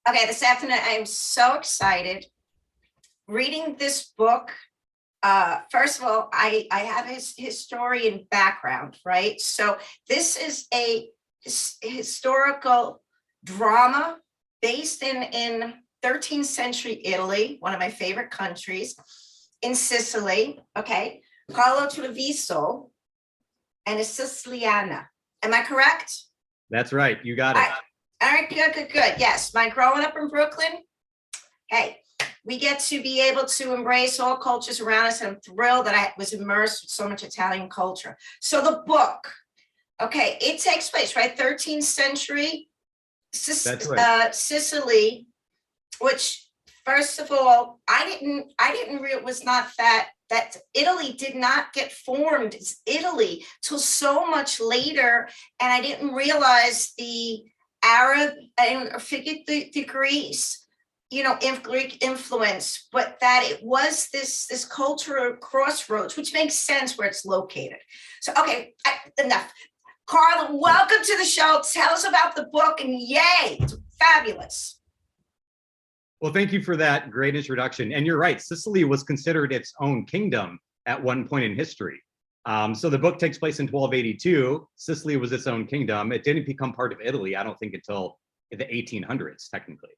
Okay, this afternoon, I am so excited. Reading this book, first of all, I have his historian background, right? So this is a historical drama based in 13th century Italy, one of my favorite countries, in Sicily, okay? Carlo Treviso and a Siciliana. Am I correct? That's right. You got it. All right, good. Yes, my growing up in Brooklyn, hey, we get to be able to embrace all cultures around us. And I'm thrilled that I was immersed with so much Italian culture. So the book, okay, it takes place, right? 13th century Sicily, which first of all, I didn't realize was not that Italy did not get formed as Italy till so much later. And I didn't realize the Arab, I forget the Greece, Greek influence, but that it was this cultural crossroads, which makes sense where it's located. So, okay, enough. Carlo, welcome to the show. Tell us about the book, and yay, it's fabulous. Well, thank you for that great introduction. And you're right, Sicily was considered its own kingdom at one point in history. So the book takes place in 1282. Sicily was its own kingdom. It didn't become part of Italy, I don't think, until the 1800s, technically.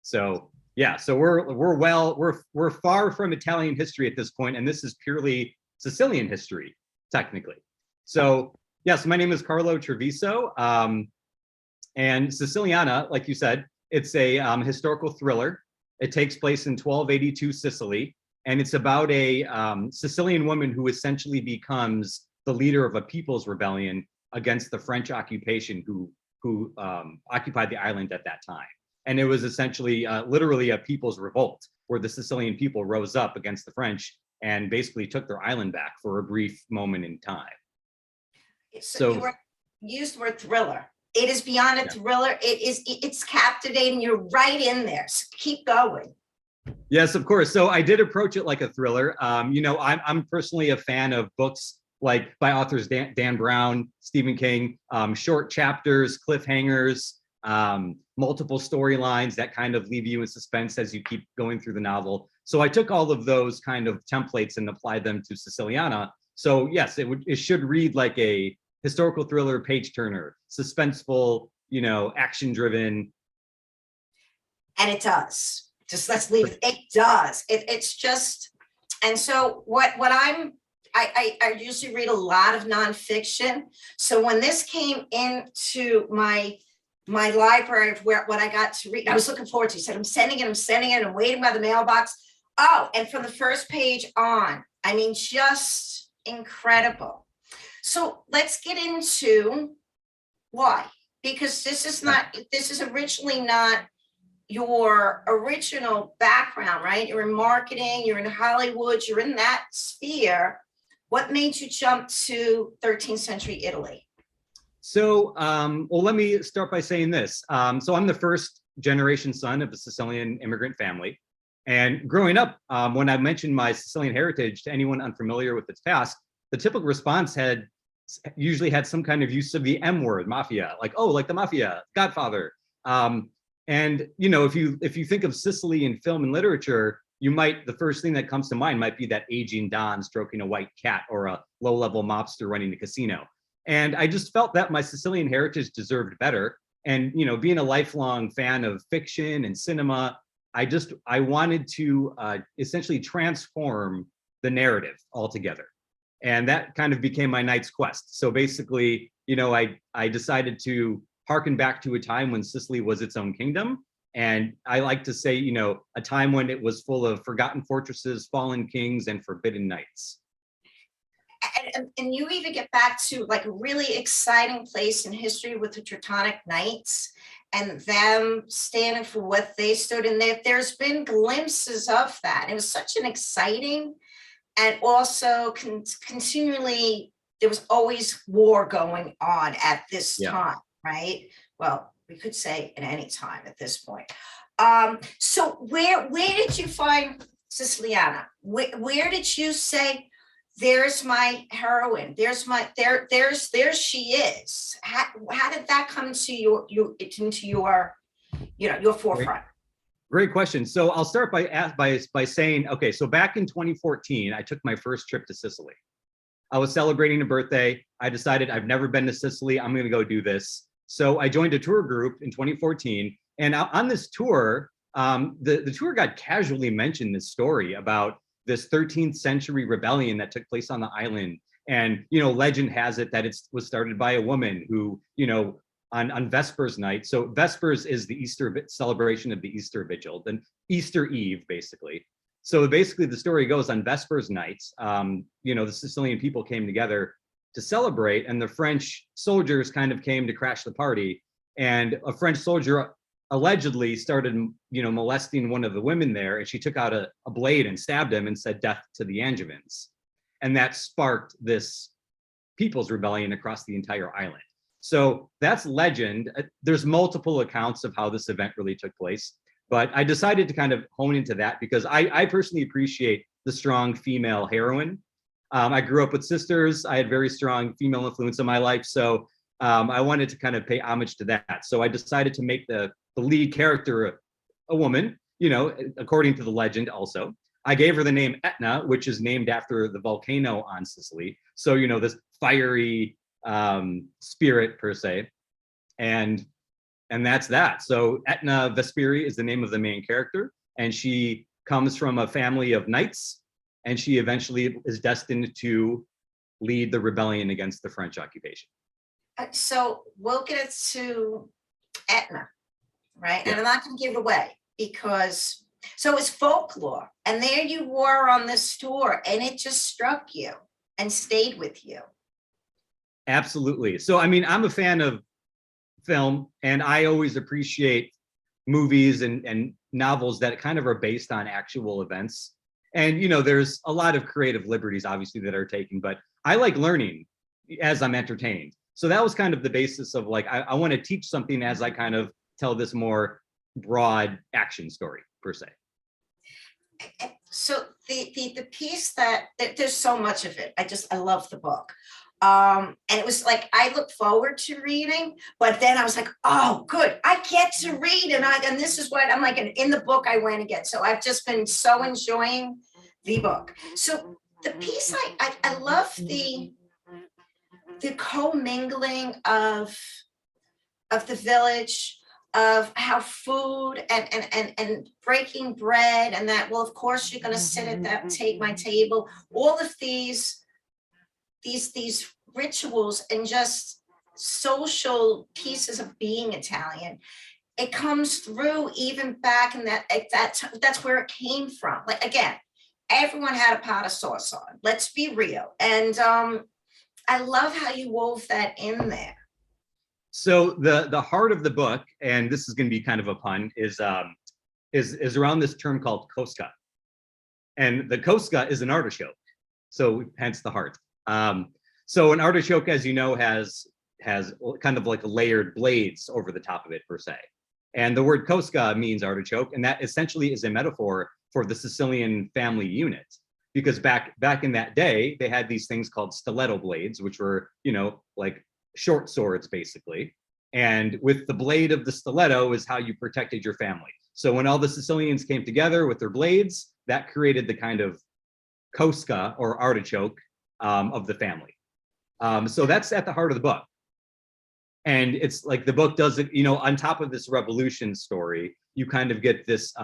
So yeah, so we're far from Italian history at this point, and this is purely Sicilian history, technically. So yes, my name is Carlo Treviso, and Siciliana, like you said, it's a historical thriller. It takes place in 1282 Sicily, and it's about a Sicilian woman who essentially becomes the leader of a people's rebellion against the French occupation who occupied the island at that time. And it was essentially literally a people's revolt, where the Sicilian people rose up against the French and basically took their island back for a brief moment in time. So you used the word thriller. It is beyond a thriller. It's captivating. You're right in there. So keep going. Yes, of course. So I did approach it like a thriller. I'm personally a fan of books like by authors Dan Brown, Stephen King, short chapters, cliffhangers, multiple storylines that kind of leave you in suspense as you keep going through the novel. So I took all of those kind of templates and applied them to Siciliana. So yes, it should read like a historical thriller, page turner, suspenseful, action driven. And it does. Just let's leave it. It does. It's just, and so I usually read a lot of nonfiction. So when this came into my library of what I got to read, I was looking forward to. He said, I'm sending it, I'm waiting by the mailbox. Oh, and from the first page on, I mean, just incredible. So let's get into why, because this is originally not your original background, right? You're in marketing, you're in Hollywood, you're in that sphere. What made you jump to 13th century Italy? So, well, let me start by saying this. So I'm the first generation son of a Sicilian immigrant family. And growing up, when I mentioned my Sicilian heritage to anyone unfamiliar with its past, the typical response usually had some kind of use of the M word, mafia, like, oh, like the mafia, Godfather. And if you think of Sicily in film and literature, the first thing that comes to mind might be that aging Don stroking a white cat or a low-level mobster running a casino. And I just felt that my Sicilian heritage deserved better. And being a lifelong fan of fiction and cinema, I wanted to essentially transform the narrative altogether. And that kind of became my night's quest. So basically, I decided to harken back to a time when Sicily was its own kingdom. And I like to say, a time when it was full of forgotten fortresses, fallen kings, and forbidden knights. And you even get back to like a really exciting place in history with the Teutonic Knights and them standing for what they stood in. There's been glimpses of that. It was such an exciting, and also continually, there was always war going on at this time, right? Well, we could say at any time at this point. So where did you find Siciliana? Where did you say, there's my heroine, there she is? How did that come to into your forefront? Great question. So I'll start by saying, okay, so back in 2014, I took my first trip to Sicily. I was celebrating a birthday. I decided I've never been to Sicily. I'm going to go do this. So I joined a tour group in 2014. And on this tour, the tour guide casually mentioned this story about this 13th century rebellion that took place on the island. And, legend has it that it was started by a woman who, on Vespers night. So Vespers is the Easter celebration of the Easter Vigil, the Easter Eve, basically. So basically the story goes on Vespers night, the Sicilian people came together to celebrate, and the French soldiers kind of came to crash the party. And a French soldier allegedly started, molesting one of the women there, and she took out a blade and stabbed him and said, "Death to the Angevins." And that sparked this people's rebellion across the entire island. So that's legend. There's multiple accounts of how this event really took place, but I decided to kind of hone into that because I personally appreciate the strong female heroine. I grew up with sisters. I had very strong female influence in my life. So I wanted to kind of pay homage to that. So I decided to make the lead character a woman, according to the legend also. I gave her the name Aetna, which is named after the volcano on Sicily. So, this fiery spirit per se. And that's that. So Aetna Vespiri is the name of the main character. And she comes from a family of knights. And she eventually is destined to lead the rebellion against the French occupation. So we'll get it to Aetna, right? Yeah. And I'm not going to give it away because, so it's folklore. And there you were on this tour and it just struck you and stayed with you. Absolutely. So, I'm a fan of film, and I always appreciate movies and novels that kind of are based on actual events. And, there's a lot of creative liberties, obviously, that are taken, but I like learning as I'm entertained. So that was kind of the basis of I want to teach something as I kind of tell this more broad action story, per se. So the piece that there's so much of it. I love the book. And it was I look forward to reading, but then I was like, oh, good, I get to read, and this is what I'm in the book I went again. So I've just been so enjoying the book. So the piece I love the commingling of the village, of how food and breaking bread, and that, well, of course you're going to sit at that, take my table, all of these rituals and just social pieces of being Italian. It comes through even back in that's where it came from. Again, everyone had a pot of sauce on, let's be real. And I love how you wove that in there. So the heart of the book, and this is going to be kind of a pun, is around this term called Cosca. And the Cosca is an artichoke, so hence the heart. So an artichoke, as you know, has kind of layered blades over the top of it, per se. And the word Cosca means artichoke, and that essentially is a metaphor for the Sicilian family unit. Because back in that day, they had these things called stiletto blades, which were, short swords, basically. And with the blade of the stiletto is how you protected your family. So when all the Sicilians came together with their blades, that created the kind of Cosca or artichoke of the family. So that's at the heart of the book. And it's the book does it, on top of this revolution story, you kind of get this,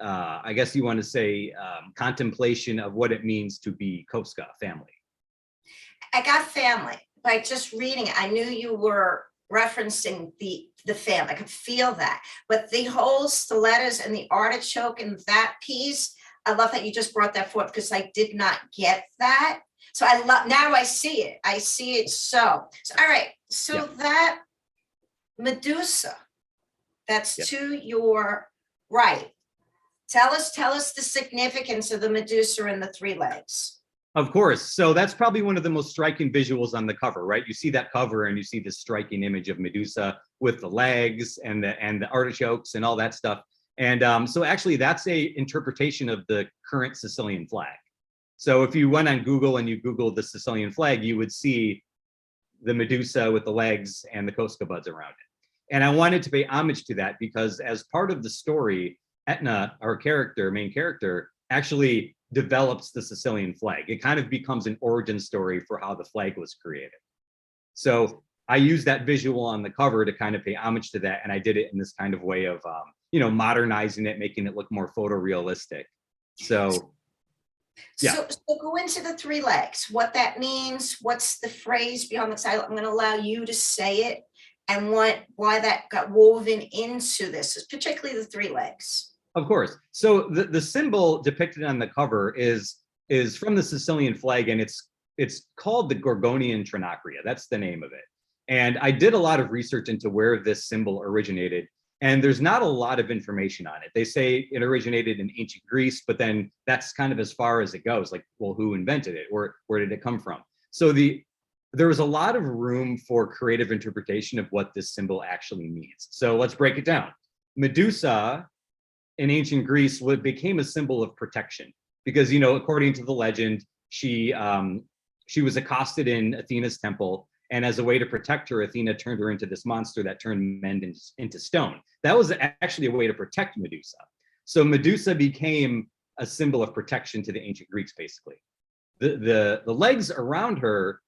I guess you want to say, contemplation of what it means to be Cosca family. I got family by just reading it. I knew you were referencing the family. I could feel that. But the whole stilettos and the artichoke and that piece, I love that you just brought that forth because I did not get that. So now I see it. I see it so all right. So that Medusa, that's to your right. Tell us the significance of the Medusa and the three legs. Of course. So that's probably one of the most striking visuals on the cover, right? You see that cover and you see this striking image of Medusa with the legs and the artichokes and all that stuff. And so actually that's a interpretation of the current Sicilian flag. So if you went on Google and you Googled the Sicilian flag, you would see the Medusa with the legs and the Cosca buds around it. And I wanted to pay homage to that because as part of the story, Aetna, our character, main character, actually develops the Sicilian flag. It kind of becomes an origin story for how the flag was created. So I used that visual on the cover to kind of pay homage to that. And I did it in this kind of way of, modernizing it, making it look more photorealistic. So, yeah. So go into the three legs, what that means, what's the phrase beyond the side. I'm going to allow you to say it and why that got woven into this, particularly the three legs. Of course. So the symbol depicted on the cover is from the Sicilian flag, and it's called the Gorgonian Trinacria. That's the name of it. And I did a lot of research into where this symbol originated, and there's not a lot of information on it. They say it originated in ancient Greece, but then that's kind of as far as it goes. Like, well, who invented it? Where did it come from? So there was a lot of room for creative interpretation of what this symbol actually means. So let's break it down. Medusa in ancient Greece became a symbol of protection because, according to the legend, she was accosted in Athena's temple, and as a way to protect her, Athena turned her into this monster that turned men into stone. That was actually a way to protect Medusa. So Medusa became a symbol of protection to the ancient Greeks, basically. The legs around her,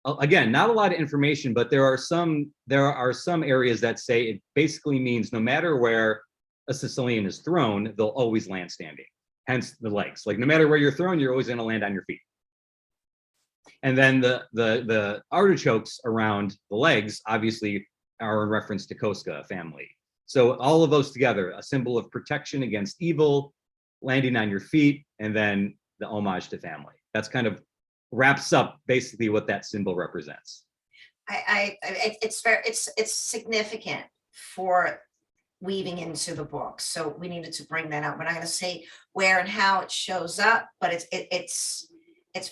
again, not a lot of information, but there are some areas that say it basically means no matter where a Sicilian is thrown, they'll always land standing. Hence the legs. Like no matter where you're thrown, you're always going to land on your feet. And then the artichokes around the legs obviously are in reference to Koska family. So all of those together, a symbol of protection against evil, landing on your feet, and then the homage to family. That's kind of wraps up basically what that symbol represents. It's significant for weaving into the book, so we needed to bring that up. We're not going to say where and how it shows up, but it's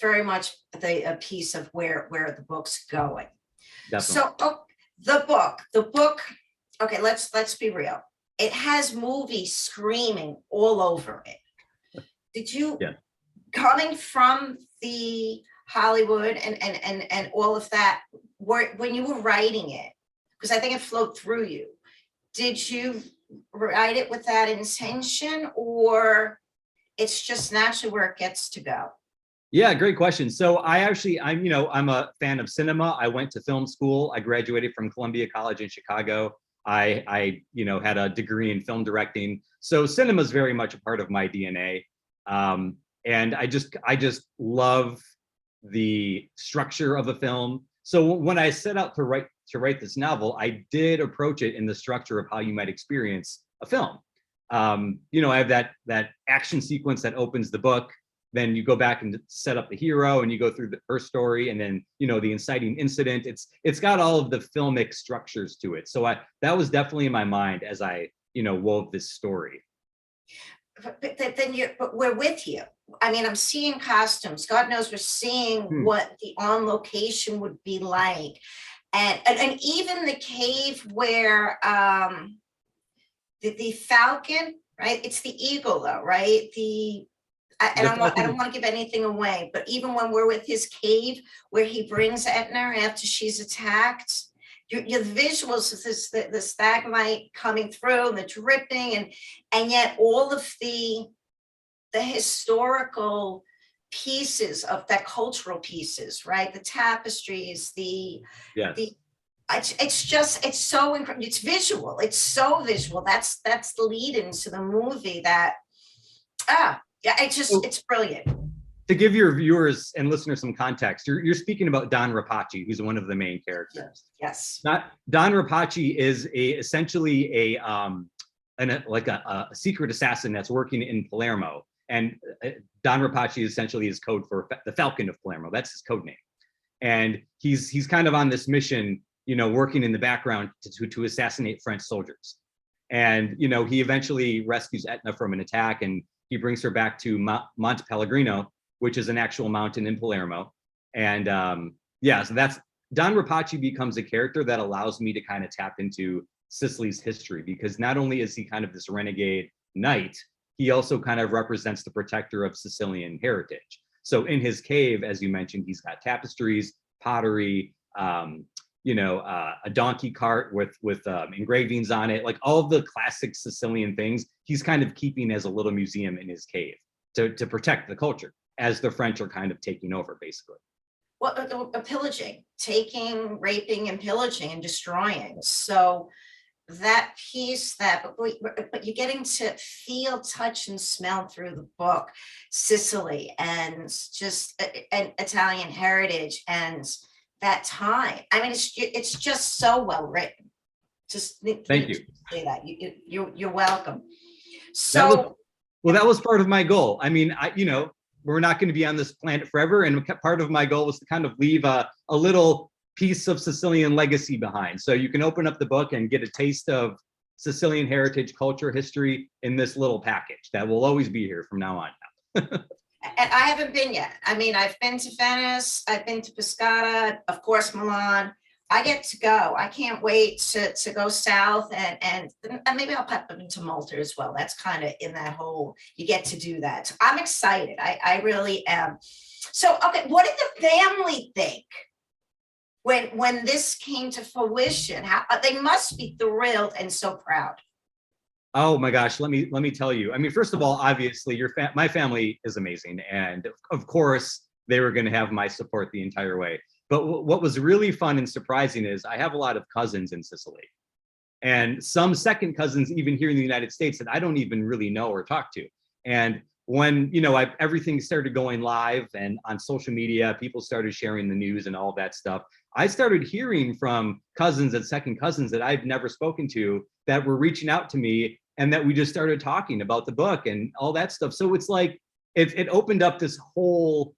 very much a piece of where the book's going. Definitely. So the book. Okay, let's be real. It has movies screaming all over it. Did you, coming from the Hollywood and all of that, when you were writing it, because I think it flowed through you, did you write it with that intention, or it's just naturally where it gets to go? Yeah, great question. So I'm a fan of cinema. I went to film school. I graduated from Columbia College in Chicago. I had a degree in film directing. So cinema is very much a part of my DNA. And I just love the structure of a film. So when I set out to write this novel, I did approach it in the structure of how you might experience a film. I have that action sequence that opens the book. Then you go back and set up the hero, and you go through her story, and then the inciting incident. It's got all of the filmic structures to it. So that was definitely in my mind as I wove this story. But we're with you. I mean, I'm seeing costumes. God knows we're seeing what the on location would be like, and even the cave where the falcon, right? It's the eagle, though, right? I don't want to give anything away, but even when we're with his cave where he brings Aetna after she's attacked, your visuals of the stalagmite coming through and the dripping, and yet all of the historical pieces of that, cultural pieces, right? The tapestries, it's so incredible. It's visual. It's so visual. That's the lead into the movie that it's brilliant. To give your viewers and listeners some context, you're speaking about Don Ripache, who's one of the main characters. Yes. Don Ripache is essentially a secret assassin that's working in Palermo, and Don Ripache is essentially his code for the Falcon of Palermo. That's his code name, and he's kind of on this mission, working in the background to assassinate French soldiers, and he eventually rescues Aetna from an attack, and he brings her back to Monte Pellegrino, which is an actual mountain in Palermo. And so that's Don Ripache becomes a character that allows me to kind of tap into Sicily's history, because not only is he kind of this renegade knight, he also kind of represents the protector of Sicilian heritage. So in his cave, as you mentioned, he's got tapestries, pottery, a donkey cart with engravings on it, like all of the classic Sicilian things. He's kind of keeping as a little museum in his cave to protect the culture as the French are kind of taking over, basically. Well, pillaging, taking, raping, and pillaging and destroying. So that piece, but you're getting to feel, touch, and smell through the book Sicily and just and Italian heritage and that time. I mean, it's just so well written. Just Thank you. Say that you're welcome. So that was part of my goal. I mean, we're not going to be on this planet forever, and part of my goal was to kind of leave a little piece of Sicilian legacy behind. So you can open up the book and get a taste of Sicilian heritage, culture, history in this little package that will always be here from now on. And I haven't been yet. I mean, I've been to Venice, I've been to Pescara, of course, Milan. I get to go. I can't wait to go south and maybe I'll pop them into Malta as well. That's kind of in that whole, you get to do that. So I'm excited. I really am. So, okay, what did the family think when this came to fruition? How they must be thrilled and so proud. Oh my gosh, let me tell you. I mean, first of all, obviously my family is amazing. And of course, they were going to have my support the entire way. But what was really fun and surprising is I have a lot of cousins in Sicily and some second cousins even here in the United States that I don't even really know or talk to. And when, everything started going live and on social media, people started sharing the news and all that stuff, I started hearing from cousins and second cousins that I've never spoken to that were reaching out to me and that we just started talking about the book and all that stuff. So it's like, it opened up this whole,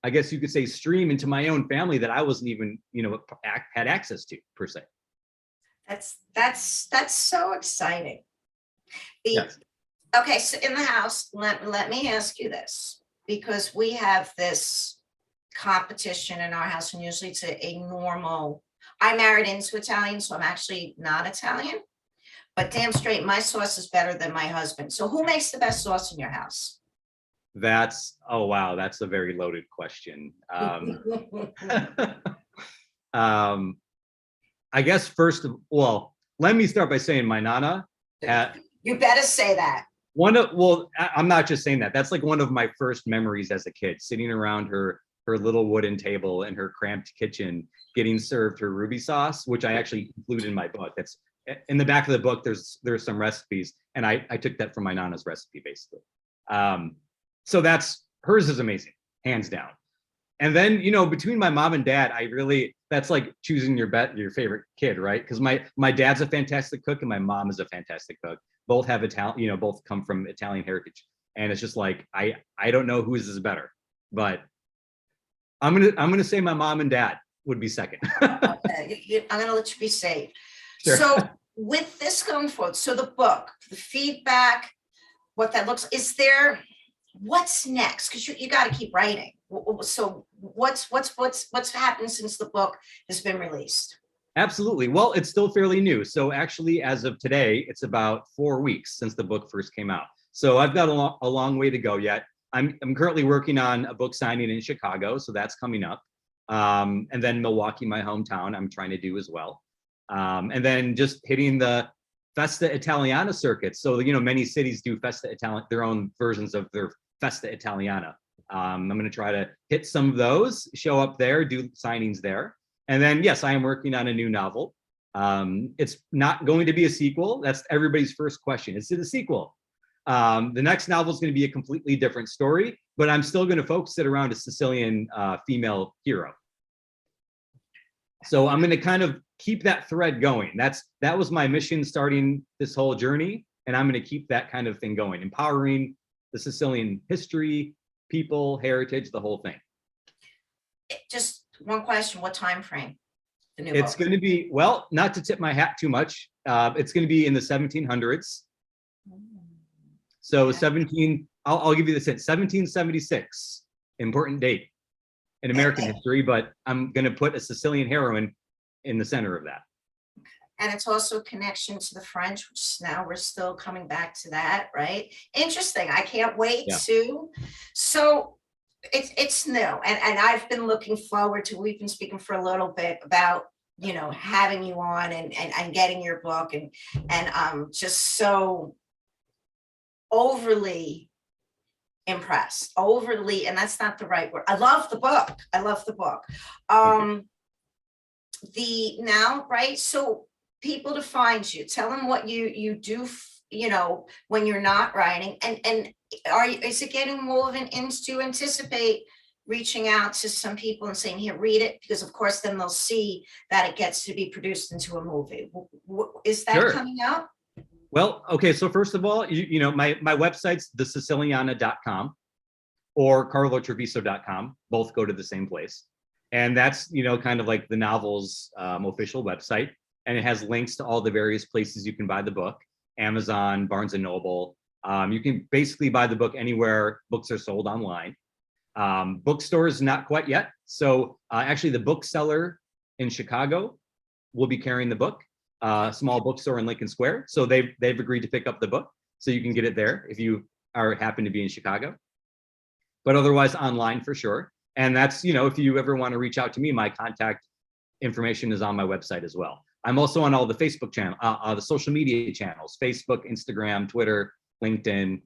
I guess you could say, stream into my own family that I wasn't even, had access to per se. That's so exciting. Yes. Okay, so in the house, let me ask you this, because we have this competition in our house, and usually it's a normal, I married into Italian, so I'm actually not Italian, but damn straight, my sauce is better than my husband. So who makes the best sauce in your house? Oh wow, that's a very loaded question. I guess let me start by saying my Nana. You better say that. I'm not just saying that. That's like one of my first memories as a kid, sitting around her little wooden table in her cramped kitchen, getting served her ruby sauce, which I actually include in my book. That's in the back of the book. There's some recipes, and I took that from my Nana's recipe, basically. So hers is amazing, hands down. And then, between my mom and dad, that's like choosing your favorite kid, right? Because my dad's a fantastic cook and my mom is a fantastic cook. Both have Italian, both come from Italian heritage. And it's just like, I don't know whose is better, but I'm gonna say my mom and dad would be second. Okay, I'm gonna let you be safe. Sure. So with this going forward, so the book, the feedback, what that looks, what's next? Because you got to keep writing. So what's happened since the book has been released? Absolutely. Well, it's still fairly new. So actually, as of today, it's about 4 weeks since the book first came out. So I've got a long way to go yet. I'm currently working on a book signing in Chicago, so that's coming up. And then Milwaukee, my hometown, I'm trying to do as well. And then just hitting the Festa Italiana circuit. So, many cities do Festa Italiana, their own versions of their Festa Italiana. I'm going to try to hit some of those, show up there, do signings there. And then, yes, I am working on a new novel. It's not going to be a sequel. That's everybody's first question. Is it a sequel? The next novel is going to be a completely different story, but I'm still going to focus it around a Sicilian female hero. So I'm going to kind of keep that thread going. That was my mission starting this whole journey, and I'm going to keep that kind of thing going, empowering the Sicilian history, people, heritage, the whole thing. Just one question: what time frame? The new It's going to be, well, not to tip my hat too much. It's going to be in the 1700s. So okay. I'll give you this hint: 1776, important date in American history, but I'm going to put a Sicilian heroine in the center of that. And it's also a connection to the French, which now we're still coming back to that, right? Interesting. I can't wait to. So it's new. And I've been looking forward to, we've been speaking for a little bit about having you on and getting your book and just so overly impressed, and that's not the right word. I love the book. Right? So people to find you, tell them what you do, when you're not writing, and is it getting more of an to anticipate reaching out to some people and saying, here, read it, because of course then they'll see that it gets to be produced into a movie. Is that Sure. coming out? Well, okay, so first of all, my website's thesiciliana.com or carlotreviso.com. Both go to the same place. And that's, kind of like the novel's official website. And it has links to all the various places you can buy the book: Amazon, Barnes and Noble. You can basically buy the book anywhere books are sold online. Bookstores, not quite yet. So actually the bookseller in Chicago will be carrying the book, small bookstore in Lincoln Square. So they've agreed to pick up the book. So you can get it there if you happen to be in Chicago. But otherwise online for sure. And that's, if you ever want to reach out to me, my contact information is on my website as well. I'm also on all the Facebook channel, the social media channels: Facebook, Instagram, Twitter, LinkedIn.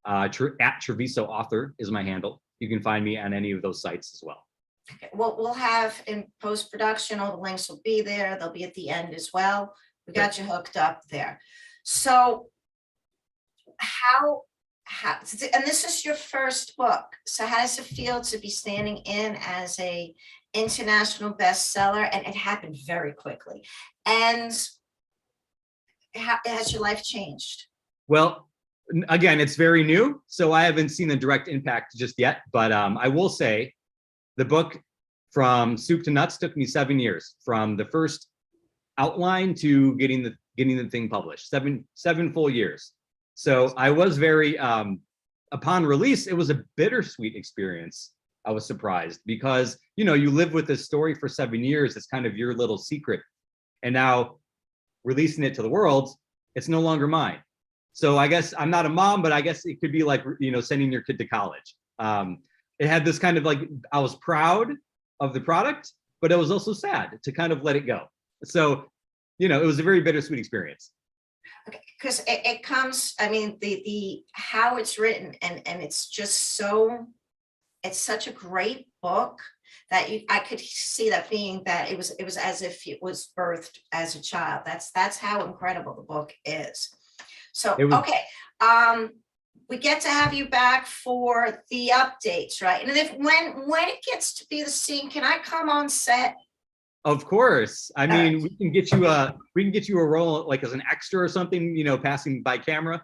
At Treviso Author is my handle. You can find me on any of those sites as well. Okay. Well, we'll have in post-production, all the links will be there. They'll be at the end as well. We got you hooked up there. So how, and this is your first book. So how does it feel to be standing in as a international bestseller? And it happened very quickly. And how has your life changed? Well, again, it's very new, so I haven't seen the direct impact just yet. But I will say, the book from soup to nuts took me 7 years, from the first outline to getting the thing published. Seven full years. So I was very, upon release, it was a bittersweet experience. I was surprised because, you live with this story for 7 years. It's kind of your little secret. And now releasing it to the world, it's no longer mine. So I guess I'm not a mom, but I guess it could be like, sending your kid to college. It had this kind of like, I was proud of the product, but it was also sad to kind of let it go. So, it was a very bittersweet experience. Okay, because it comes, I mean, the how it's written and it's just so, it's such a great book that I could see that being that it was as if it was birthed as a child. That's how incredible the book is. So, okay, we get to have you back for the updates, right? And if when it gets to be the scene, can I come on set? Of course. I mean, we can get you a role like as an extra or something, passing by camera.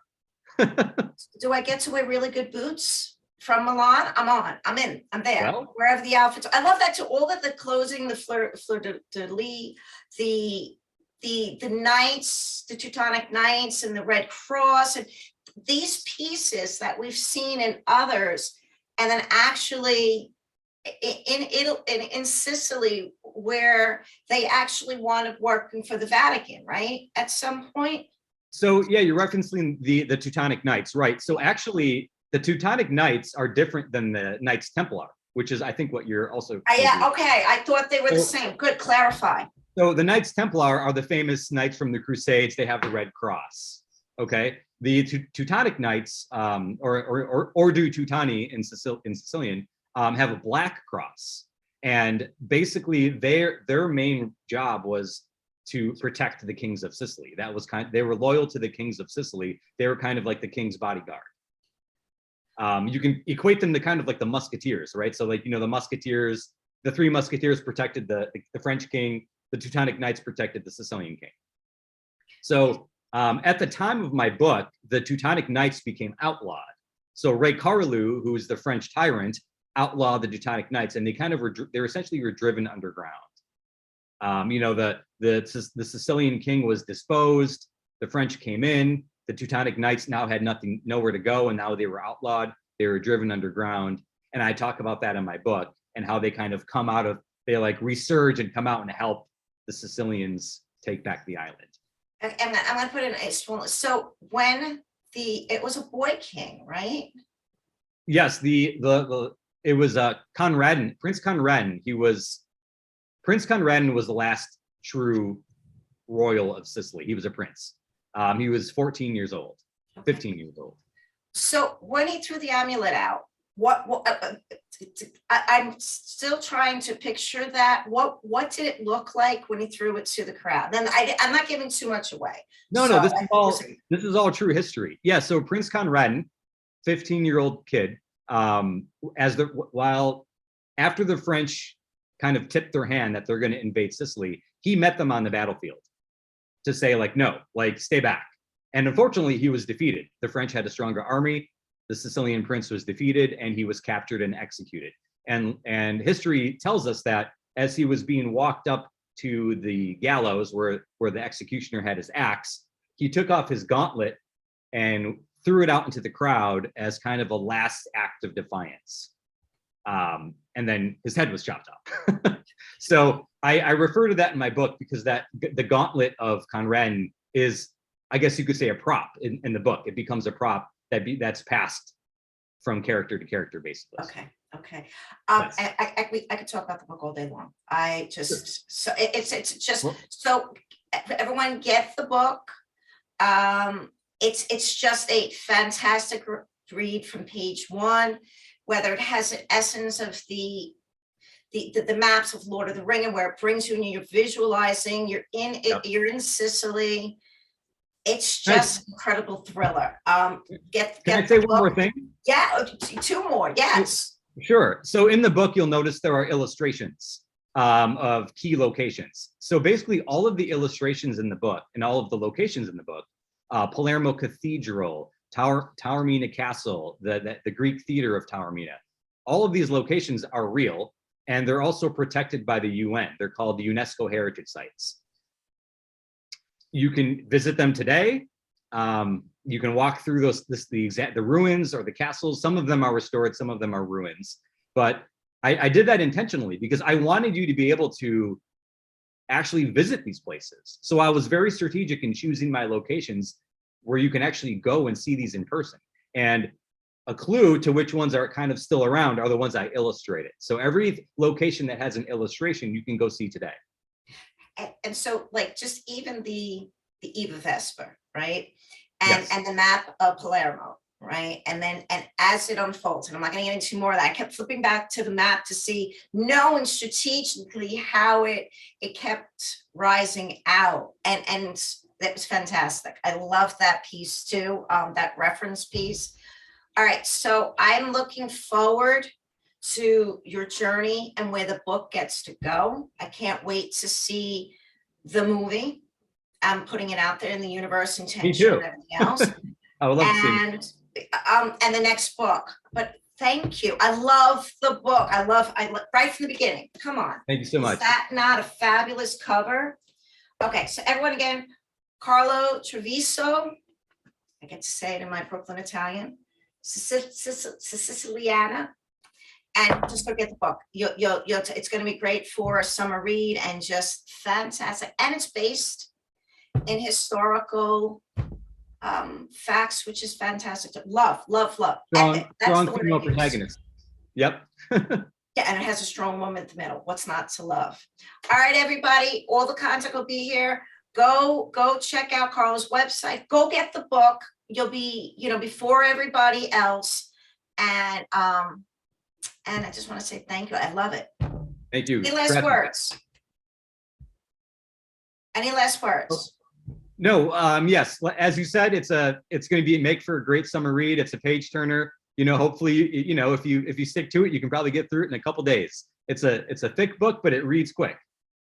Do I get to wear really good boots from Milan? I'm in, I'm there. Well, wherever the outfits. I love that too. All of the clothing, the fleur de lis, the knights, the Teutonic knights and the Red Cross, and these pieces that we've seen in others, and then actually in Sicily, where they actually wanted working for the Vatican, right? At some point. So yeah, you're referencing the Teutonic Knights, right? So actually, the Teutonic Knights are different than the Knights Templar, which is, I think, what you're also. Yeah. Okay. I thought they were the same. Good. Clarify. So the Knights Templar are the famous knights from the Crusades. They have the Red Cross. Okay. The Teutonic Knights, or Ordo Teutoni in Sicilian, have a black cross, and basically their main job was to protect the kings of Sicily. That was they were loyal to the kings of Sicily. They were kind of like the king's bodyguard. You can equate them to kind of like the musketeers, right? So like, the musketeers, the three musketeers protected the French king, the Teutonic Knights protected the Sicilian king. So at the time of my book, the Teutonic Knights became outlawed. So Ray Carlo, who is the French tyrant, outlawed the Teutonic Knights, and they essentially were driven underground. The Sicilian king was disposed. The French came in. The Teutonic Knights now had nowhere to go, and now they were outlawed. They were driven underground, and I talk about that in my book and how they kind of they like resurge and come out and help the Sicilians take back the island. And I'm going to put in a so when it was a boy king, right? Yes, it was Conrad, Prince Conrad. Prince Conrad was the last true royal of Sicily. He was a prince. He was 14 years old, 15 years old. So when he threw the amulet out, I'm still trying to picture that. What did it look like when he threw it to the crowd? Then I'm not giving too much away. No, So, this is all true history. Yeah, so Prince Conrad, 15-year-old kid, while after the French kind of tipped their hand that they're going to invade Sicily, he met them on the battlefield to say, like, no, like, stay back. And unfortunately, he was defeated. The French had a stronger army. The Sicilian prince was defeated, and he was captured and executed. And history tells us that as he was being walked up to the gallows where the executioner had his axe, he took off his gauntlet and threw it out into the crowd as kind of a last act of defiance. And then his head was chopped off. So I refer to that in my book because that the gauntlet of Conrad is, I guess you could say, a prop in the book. It becomes a prop that's passed from character to character, basically. Okay. Yes. I could talk about the book all day long. I just, Sure. so it's just, Well, so everyone get the book. It's just a fantastic read from page one, whether it has an essence of the maps of Lord of the Ring and where it brings you and you're visualizing, you're in it, Yep. you're in Sicily. It's Nice. just an incredible thriller. Can I say one more thing? Yeah, two more, yes. Sure. So in the book, you'll notice there are illustrations of key locations. So basically all of the illustrations in the book and all of the locations in the book, Palermo Cathedral, Taormina Castle, the Greek theater of Taormina, all of these locations are real, and they're also protected by the UN. They're called the UNESCO Heritage Sites. You can visit them today. You can walk through the ruins or the castles. Some of them are restored, some of them are ruins. But I did that intentionally because I wanted you to be able to actually visit these places. So I was very strategic in choosing my locations where you can actually go and see these in person. And a clue to which ones are kind of still around are the ones I illustrated. So every location that has an illustration, you can go see today. And so, like, just even the Aetna Vespiri, right? Yes. And the map of Palermo, right? And as it unfolds, and I'm not going to get into more of that, I kept flipping back to the map to see, knowing strategically how it kept rising out, and that was fantastic. I love that piece too, that reference piece. All right, so I'm looking forward to your journey and where the book gets to go. I can't wait to see the movie. I'm putting it out there in the universe, intention, and everything else. I would love to see it. And the next book. But thank you. I love the book. I love right from the beginning. Come on. Thank you so much. Is that not a fabulous cover? Okay, so everyone again, Carlo Treviso. I get to say it in my Brooklyn Italian. Siciliana. And just go get the book. It's going to be great for a summer read and just fantastic. And it's based in historical facts, which is fantastic. Love. Strong female protagonist. Yep. Yeah, and it has a strong woman in the middle. What's not to love? All right, everybody. All the content will be here. Go check out Carlo's website. Go get the book. You'll be, before everybody else. And I just want to say thank you. I love it. Thank you. Any last words? Any last words? No. Yes. As you said, it's going to make for a great summer read. It's a page turner. Hopefully, if you stick to it, you can probably get through it in a couple days. It's a thick book, but it reads quick.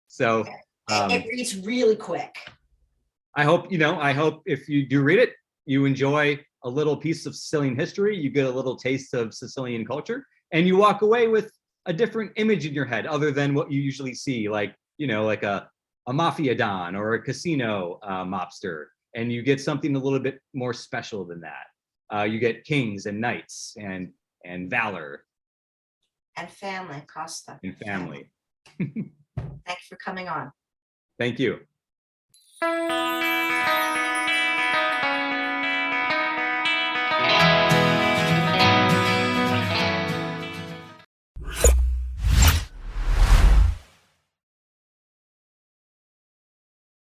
So it reads really quick. I hope if you do read it, you enjoy a little piece of Sicilian history. You get a little taste of Sicilian culture, and you walk away with a different image in your head other than what you usually see, like a mafia don or a casino mobster, and you get something a little bit more special than that. You get kings and knights and valor and family, Costa. And family. Thank you for coming on. Thank you.